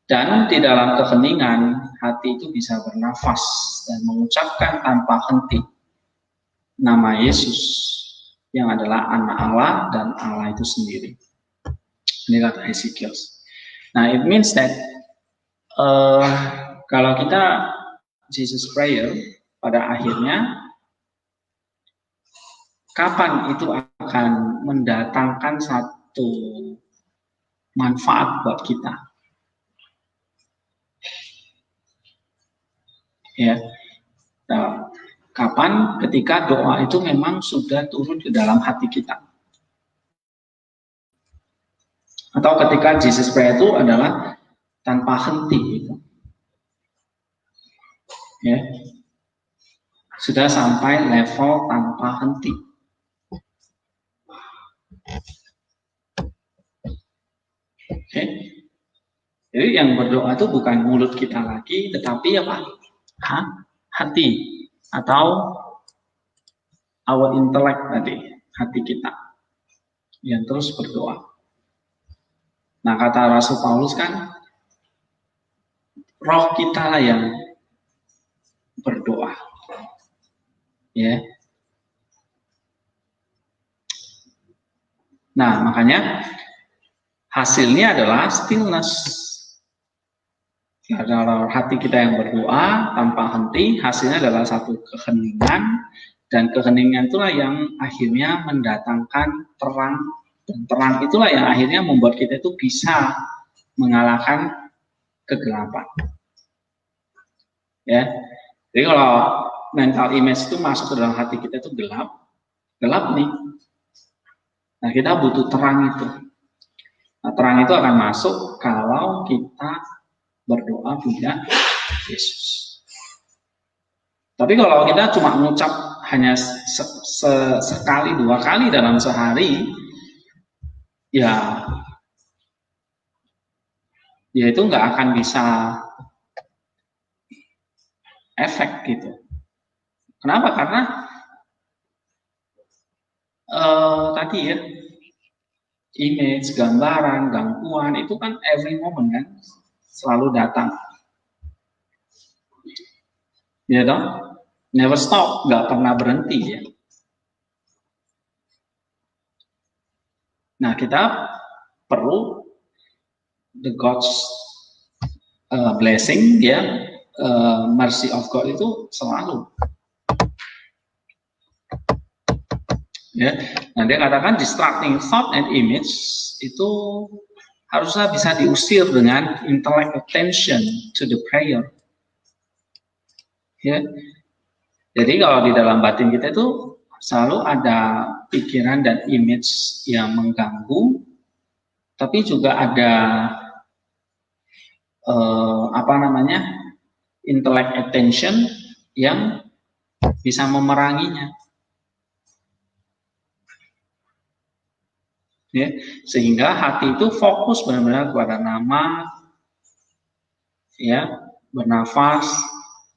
dan di dalam keheningan hati itu bisa bernafas dan mengucapkan tanpa henti nama Yesus yang adalah anak Allah dan Allah itu sendiri. Ini kata Hesychios. Nah, it means that kalau kita Jesus Prayer pada akhirnya, kapan itu akan mendatangkan satu manfaat buat kita, ya. Nah, kapan? Ketika doa itu memang sudah turun ke dalam hati kita, atau ketika Jesus Prayer itu adalah tanpa henti, gitu, ya, sudah sampai level tanpa henti. Oke. Jadi yang berdoa itu bukan mulut kita lagi, tetapi apa? Hati atau our intellect tadi, hati kita yang terus berdoa. Nah, kata Rasul Paulus kan, roh kita lah yang berdoa, ya. Nah, makanya hasilnya adalah stillness. Kalau hati kita yang berdoa tanpa henti, hasilnya adalah satu keheningan, dan keheningan itulah yang akhirnya mendatangkan terang, dan terang itulah yang akhirnya membuat kita itu bisa mengalahkan kegelapan. Ya, jadi kalau mental image itu masuk ke dalam hati kita itu gelap nih. Nah, kita butuh terang itu. Nah, terang itu akan masuk kalau kita berdoa punya Yesus. Tapi kalau kita cuma mengucap hanya sekali 2 kali dalam sehari, ya itu nggak akan bisa efek gitu. Kenapa? Karena tadi ya, image, gambaran, gangguan itu kan every moment kan selalu datang. Ya dong, never stop, nggak pernah berhenti ya. Nah, kita perlu the God's blessing, ya, mercy of God itu selalu. Ya, nah dia katakan distracting thought and image itu harusnya bisa diusir dengan intellect attention to the prayer. Ya, jadi kalau di dalam batin kita itu selalu ada pikiran dan image yang mengganggu, tapi juga ada intellect attention yang bisa memeranginya. Ya, sehingga hati itu fokus benar-benar kepada nama, ya, bernafas,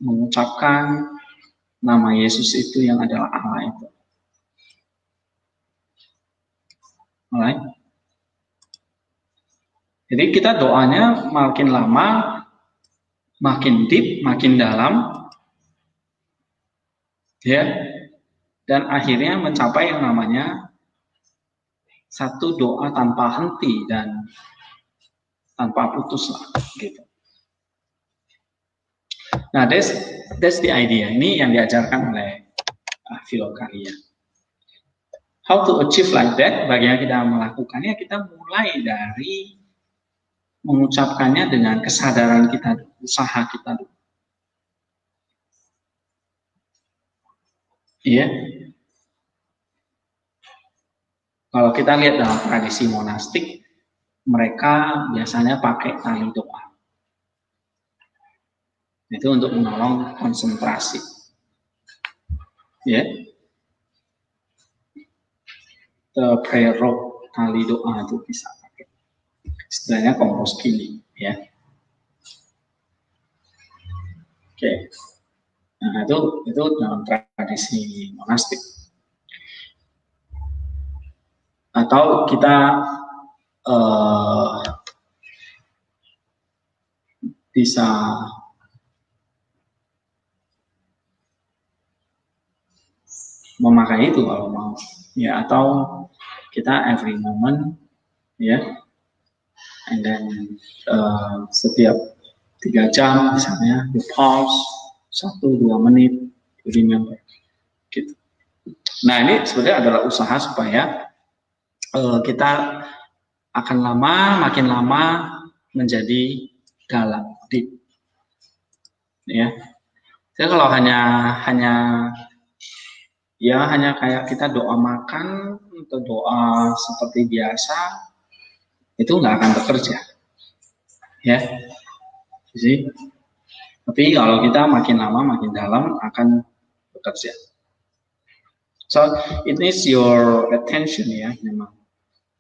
mengucapkan nama Yesus itu yang adalah Allah itu. Alright. Jadi kita doanya makin lama, makin deep, makin dalam, ya, dan akhirnya mencapai yang namanya satu doa tanpa henti dan tanpa putus lah, gitu. Nah, that's the idea. Ini yang diajarkan oleh Filokalia. How to achieve like that? Bagaimana kita melakukannya? Kita mulai dari mengucapkannya dengan kesadaran kita, usaha kita. Iya. Kalau kita lihat dalam tradisi monastik, mereka biasanya pakai tali doa. Itu untuk menolong konsentrasi. Ya. The prayer rope, tali doa itu bisa pakai. Istilahnya kompos kili, ya. Oke. Nah, itu dalam tradisi monastik. Atau kita bisa memakai itu kalau mau, ya, atau kita every moment, ya, and then setiap 3 jam misalnya you pause 1-2 menit, remember, gitu. Nah, ini sebenarnya adalah usaha supaya kita akan makin lama menjadi dalam, deep, ya. Jadi kalau hanya kayak kita doa makan atau doa seperti biasa, itu nggak akan bekerja, ya. Jadi, tapi kalau kita makin lama makin dalam akan bekerja. So it needs your attention, ya, memang.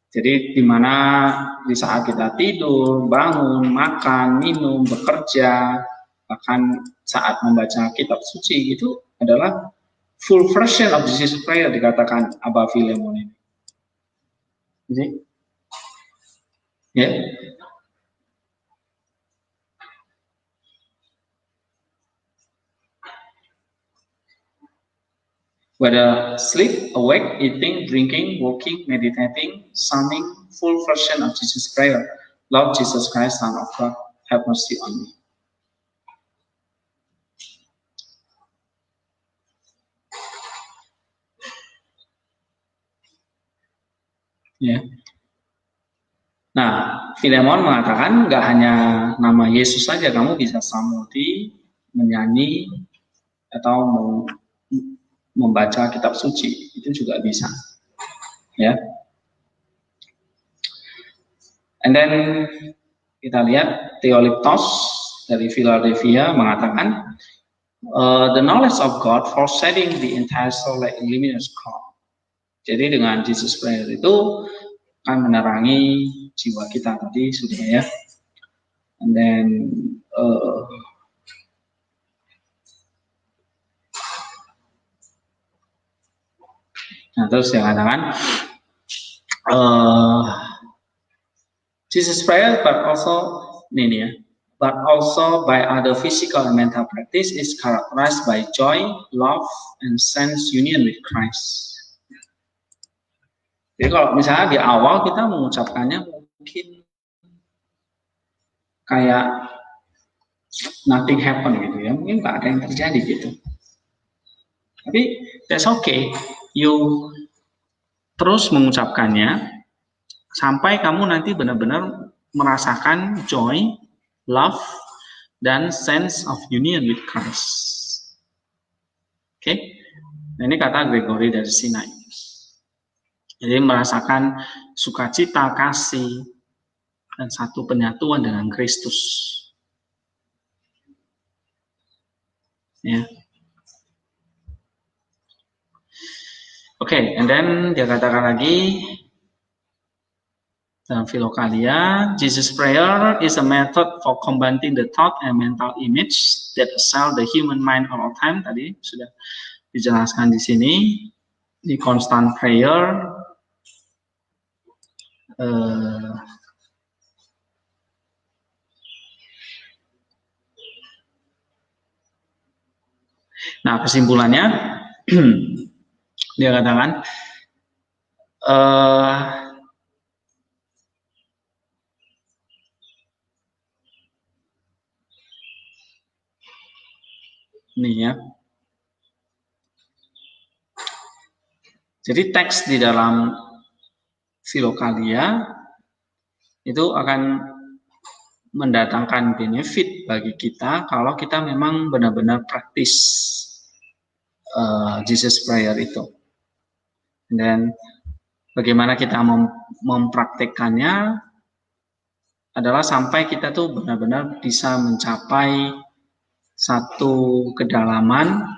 Jadi di saat kita tidur, bangun, makan, minum, bekerja, bahkan saat membaca kitab suci, itu adalah full version of Jesus prayer, dikatakan Abba Filemon ini. Jadi, ya. Whether sleep, awake, eating, drinking, walking, meditating, sounding, full version of Jesus prayer. Lord Jesus Christ, Son of God, have mercy on me. Ya. Nah, Filemon mengatakan nggak hanya nama Yesus saja kamu bisa psalmodi, menyanyi, atau membaca kitab suci, itu juga bisa. Ya. And then kita lihat Theoliptos dari Philadelphia mengatakan the knowledge of God foresetting the entire soul like a luminous cloud. Jadi dengan Jesus Prayer itu akan menerangi jiwa kita tadi sudah ya. And then nah terus dia katakan Jesus Prayer but also by other physical and mental practice is characterized by joy, love, and sense union with Christ. Jadi kalau misalnya di awal kita mengucapkannya mungkin kayak nothing happen gitu ya, mungkin nggak ada yang terjadi gitu. Tapi that's okay, you terus mengucapkannya sampai kamu nanti benar-benar merasakan joy, love, dan sense of union with Christ. Oke, nah, ini kata Gregory dari Sinai. Jadi merasakan sukacita, kasih, dan satu penyatuan dengan Kristus. Ya. Oke, and then dia katakan lagi dalam Philokalia, Jesus Prayer is a method for combating the thought and mental image that assail the human mind all the time. Tadi sudah dijelaskan di sini. Di constant prayer, nah kesimpulannya dia katakan nih ya. Jadi teks di dalam Philokalia itu akan mendatangkan benefit bagi kita kalau kita memang benar-benar praktis Jesus Prayer itu. Dan bagaimana kita mempraktekkannya adalah sampai kita tuh benar-benar bisa mencapai satu kedalaman,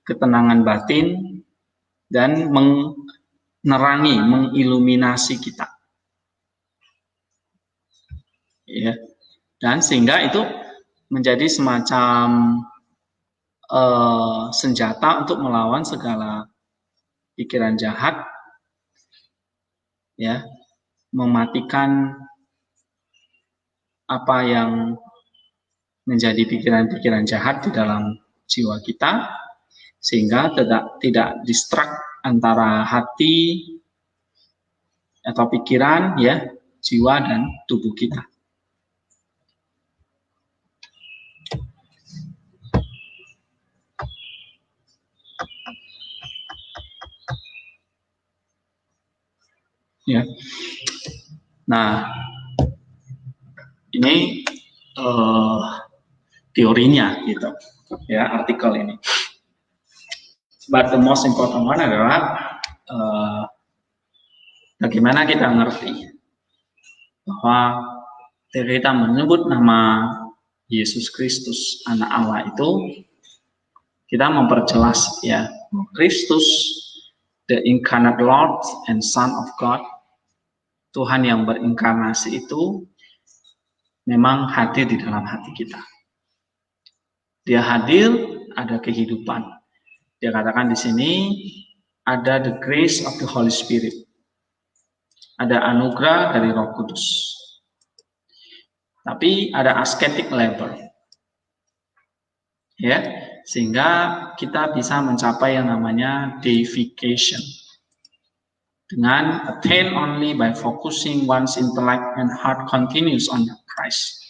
ketenangan batin, dan menerangi, mengiluminasi kita. Ya. Dan sehingga itu menjadi semacam senjata untuk melawan segala pikiran jahat, ya, mematikan apa yang menjadi pikiran-pikiran jahat di dalam jiwa kita, sehingga tidak distract antara hati atau pikiran, ya, jiwa dan tubuh kita. Ya. Nah, ini teorinya gitu, ya, artikel ini. But the most important one adalah bagaimana kita ngerti bahwa kita menyebut nama Yesus Kristus Anak Allah itu, kita memperjelas ya, Kristus, the incarnate Lord and Son of God, Tuhan yang berinkarnasi itu memang hadir di dalam hati kita. Dia hadir, ada kehidupan. Dia katakan di sini ada the grace of the Holy Spirit. Ada anugerah dari Roh Kudus. Tapi ada ascetic labor. Ya, sehingga kita bisa mencapai yang namanya deification. Dengan attain only by focusing one's intellect and heart continues on Christ.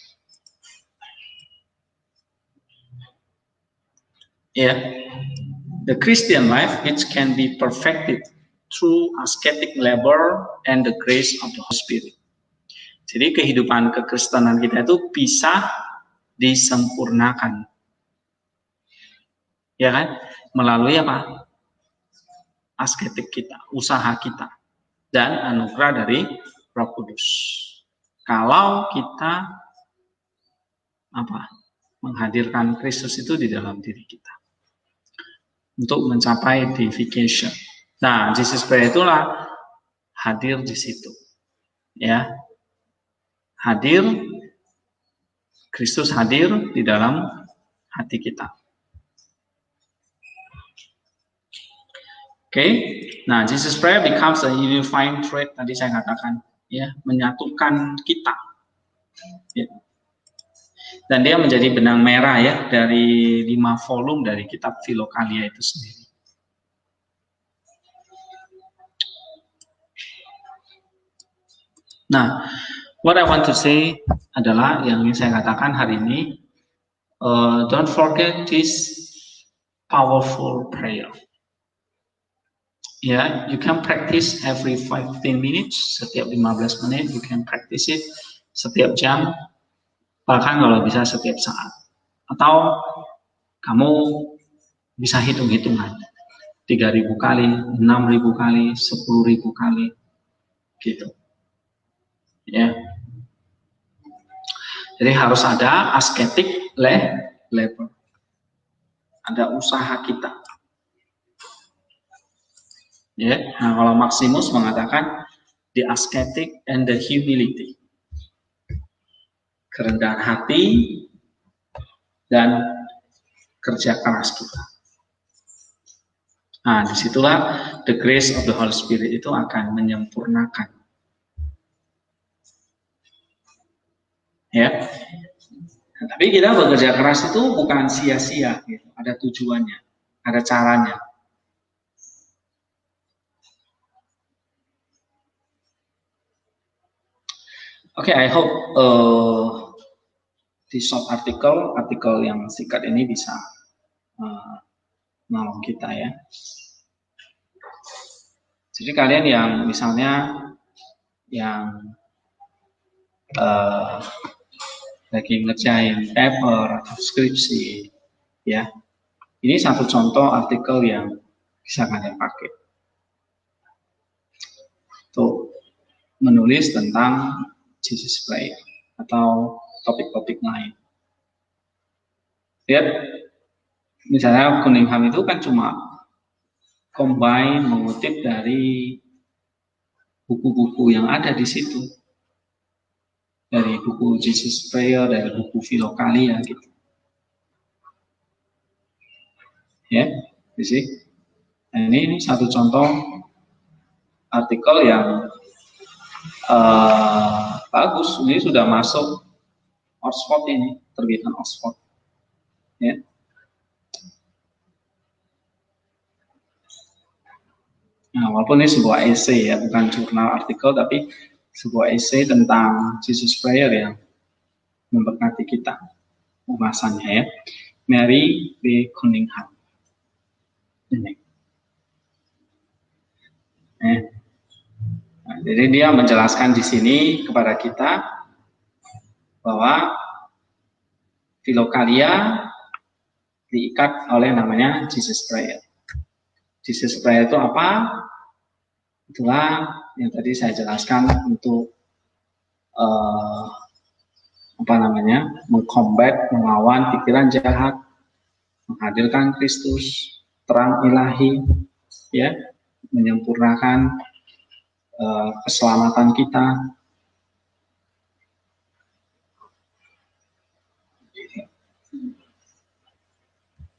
Yeah, the Christian life, it can be perfected through ascetic labor and the grace of the Holy Spirit. Jadi kehidupan kekristenan kita itu bisa disempurnakan, ya kan? Melalui apa? Asketik kita, usaha kita, dan anugerah dari Roh Kudus. Kalau kita menghadirkan Kristus itu di dalam diri kita untuk mencapai deification. Nah, Jesus Prayer itulah hadir di situ, ya. Hadir, Kristus hadir di dalam hati kita. Oke, nah Jesus Prayer becomes a unifying thread, tadi saya katakan, ya, menyatukan kita. Ya. Dan dia menjadi benang merah ya dari 5 volume dari kitab Philokalia itu sendiri. Nah, what I want to say adalah yang ingin saya katakan hari ini, don't forget this powerful prayer. Ya, you can practice every 15 minutes, setiap 15 menit, you can practice it, setiap jam, bahkan kalau bisa setiap saat. Atau kamu bisa hitung-hitungan, 3.000 kali, 6.000 kali, 10.000 kali, gitu. Ya. Jadi harus ada ascetic labor. Ada usaha kita. Ya, nah kalau Maximus mengatakan the ascetic and the humility, kerendahan hati dan kerja keras kita. Nah, disitulah the grace of the Holy Spirit itu akan menyempurnakan. Ya, nah, tapi kita bekerja keras itu bukan sia-sia, gitu. Ada tujuannya, ada caranya. Oke, I hope di short artikel yang singkat ini bisa menolong kita ya. Jadi kalian yang misalnya yang lagi ngerjain paper atau skripsi, ya, ini satu contoh artikel yang bisa kalian pakai untuk menulis tentang Jesus Prayer atau topik-topik lain. Lihat, misalnya Cunningham itu kan cuma combine, mengutip dari buku-buku yang ada di situ, dari buku Jesus Prayer, dari buku Philokalia gitu. Ya, sih. Nah, ini satu contoh artikel yang bagus. Ini sudah masuk Oxford, ini terbitan Oxford. Ya. Nah, walaupun ini sebuah essay ya, bukan jurnal artikel, tapi sebuah essay tentang Jesus Prayer yang memberkati kita pembahasannya ya. Mary B. Cunningham. Ini. Nah, jadi dia menjelaskan di sini kepada kita bahwa Philokalia diikat oleh namanya Jesus Prayer. Jesus Prayer itu apa? Itulah yang tadi saya jelaskan untuk mengcombat, melawan pikiran jahat, menghadirkan Kristus, terang ilahi, ya, menyempurnakan keselamatan kita.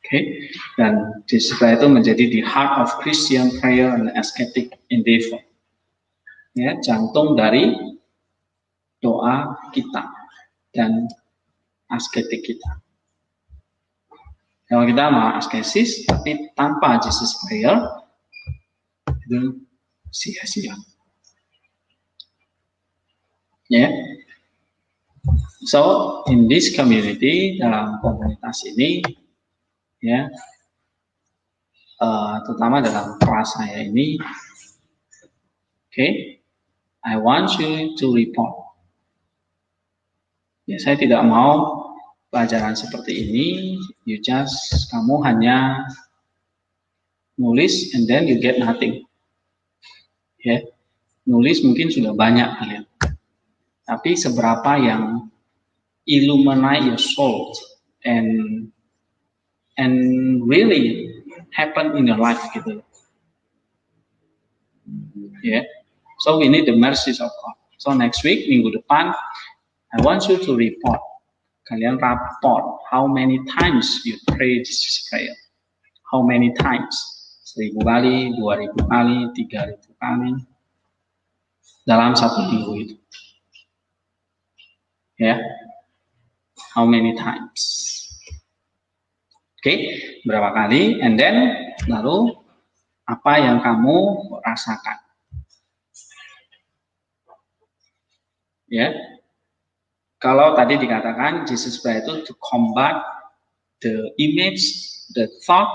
Oke, dan Jesus Prayer itu menjadi the heart of Christian prayer and ascetic endeavor. Ya, jantung dari doa kita dan asketik kita. Kalau kita mau askesis tapi tanpa Jesus Prayer itu sia-sia. Ya. So in this community, dalam komunitas ini, ya, terutama dalam kelas saya ini, Okay, I want you to report. Ya, saya tidak mau pelajaran seperti ini. Kamu hanya nulis and then you get nothing. Ya, nulis mungkin sudah banyak kalian. Tapi seberapa yang illuminate your soul and really happen in your life gitu. Yeah. So we need the mercies of God. So next week, minggu depan, I want you to report. Kalian raport how many times you pray this prayer. How many times? 1000 kali, 2000 kali, 3000 kali dalam satu minggu itu. Ya. Yeah. How many times? Oke, berapa kali? And then lalu apa yang kamu rasakan? Ya, kalau tadi dikatakan Jesus pray itu to combat the image, the thought,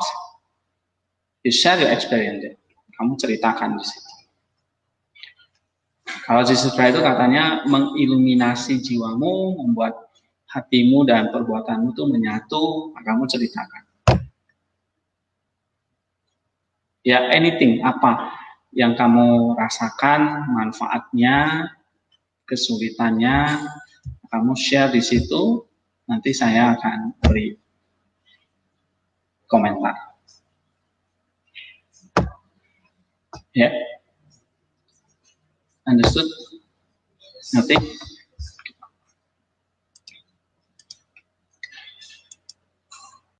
you share your experience. Kamu ceritakan di situ. Kalau Jesus pray itu katanya mengiluminasi jiwamu, membuat hatimu dan perbuatanmu itu menyatu, kamu ceritakan. Ya, anything, apa yang kamu rasakan, manfaatnya, kesulitannya, kamu share di situ, nanti saya akan beri komentar. Ya, understood? Nanti